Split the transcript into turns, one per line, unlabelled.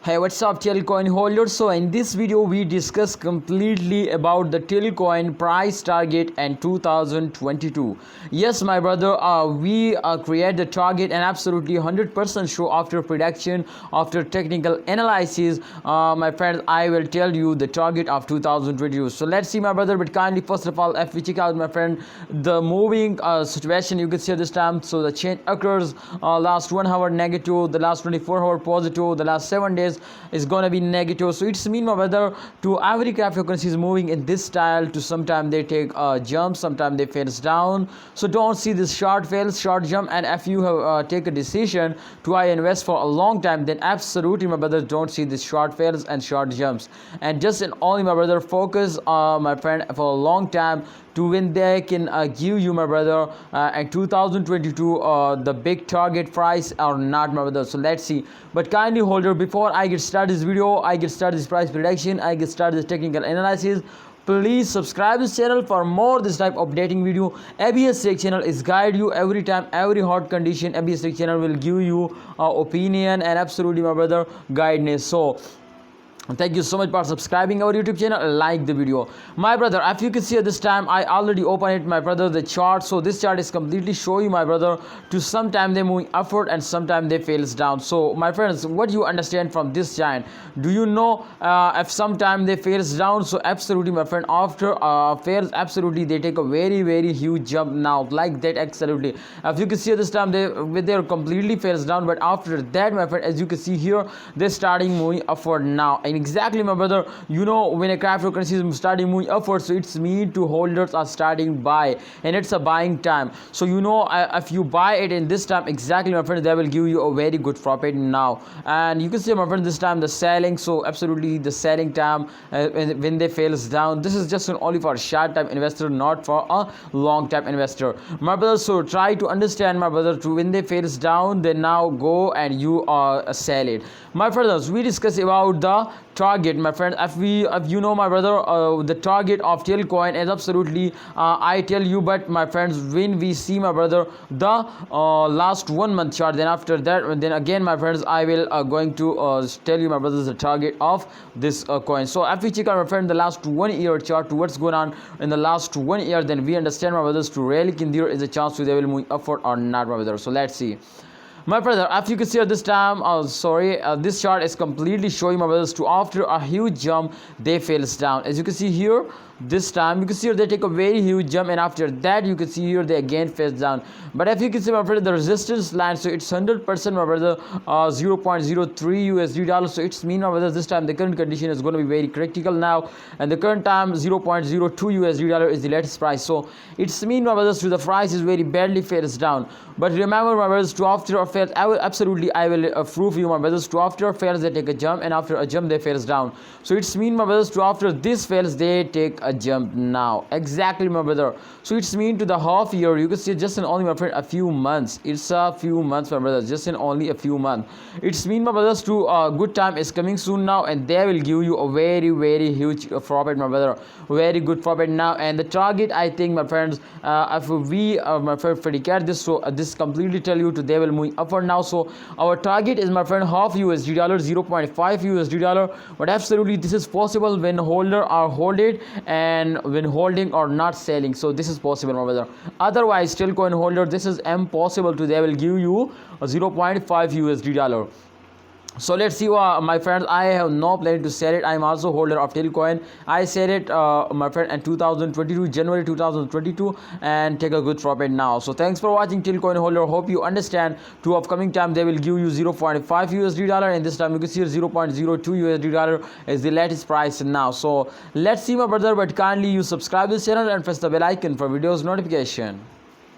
Hey, what's up, Tilcoin holders? So in this video we discuss completely about the Tilcoin price target and 2022. Yes, my brother, we create the target and absolutely 100% sure after prediction, after technical analysis, my friends, I will tell you the target of 2022. So let's see, my brother, but kindly first of all, if we check out, my friend, the moving situation, you can see this time. So the change occurs last 1 hour negative, the last 24-hour positive, the last 7 days is going to be negative. So it's mean, my brother, to every cryptocurrency is moving in this style. To sometimes they take a jump, sometimes they fails down. So don't see this short fails, short jump. And if you have take a decision to invest for a long time, then absolutely, my brother, don't see this short fails and short jumps. And just in only, my brother, focus, my friend, for a long time to when they can give you, my brother, and 2022 the big target price or not, my brother. So let's see. But kindly holder, before I get started this video, I get started this price prediction, I get started this technical analysis, please subscribe this channel for more this type updating video. ABS channel is guide you every time, every hot condition. ABS channel will give you opinion and absolutely, my brother, guidance. So thank you so much for subscribing our YouTube channel. Like the video, my brother. If you can see at this time, I already open it, my brother, the chart. So this chart is completely show you, my brother, to sometime they moving upward and sometime they fails down. So my friends, what you understand from this giant, do you know if sometime they fails down? So absolutely, my friend, after fails, absolutely they take a very huge jump now, like that. Absolutely, if you can see at this time, they completely fails down, but after that, my friend, as you can see here, they're starting moving upward now. And exactly, my brother, you know, when a cryptocurrency is starting moving upward, so it's mean to holders are starting buy, and it's a buying time. So you know, if you buy it in this time, exactly, my friend, they will give you a very good profit now. And you can see, my friend, this time the selling. So absolutely the selling time when they fails down, this is just only for short time investor, not for a long time investor, my brother. So try to understand, my brother, to when they fails down, they now go and you sell it, my brothers. We discuss about the target, my friend. If you know, my brother, the target of Tilcoin is absolutely I tell you. But my friends, when we see, my brother, the last 1 month chart, then after that, then again, my friends, I will going to tell you, my brothers, the target of this coin. So if we check out, my friend, the last 1 year chart to what's going on in the last 1 year, then we understand, my brothers, to really can there is a chance to they will move upward or not, my brother. So let's see, my brother. If you can see at this time, this chart is completely showing, my brothers, to after a huge jump they fails down. As you can see here, this time you can see here they take a very huge jump, and after that you can see here they again fails down. But if you can see, my brother, the resistance line, so it's 100%, my brother, 0.03 USD dollars. So it's mean, my brother, this time the current condition is going to be very critical now, and the current time 0.02 USD dollar is the latest price. So it's mean, my brothers, to the price is very badly fails down. But remember, my brothers, to after a fails, I will prove you, my brothers, to after fails they take a jump, and after a jump they fails down. So it's mean, my brothers, to after this fails they take a jump now. Exactly, my brother. So it's mean to the half year, you can see just in only, my friend, a few months. It's a few months, my brothers, just in only a few months. It's mean, my brothers, to good time is coming soon now, and they will give you a very huge profit, my brother, very good profit now. And the target, I think, my friends, if we my friend predicate this, so this completely tell you to they will move upward now. So our target is, my friend, half USD dollar, 0.5 USD dollar. But absolutely this is possible when holder are hold it, and when holding or not selling. So this is possible, my brother. Otherwise, still coin holder, this is impossible to they will give you a 0.5 USD dollar. So let's see, my friends, I have no plan to sell it. I am also holder of Tilcoin. I sell it, my friend, in 2022, January 2022, and take a good profit now. So thanks for watching, Tilcoin holder. Hope you understand. To upcoming time they will give you 0.5 USD dollar, and this time you can see 0.02 USD dollar is the latest price now. So let's see, my brother, but kindly you subscribe this channel and press the bell icon for videos notification.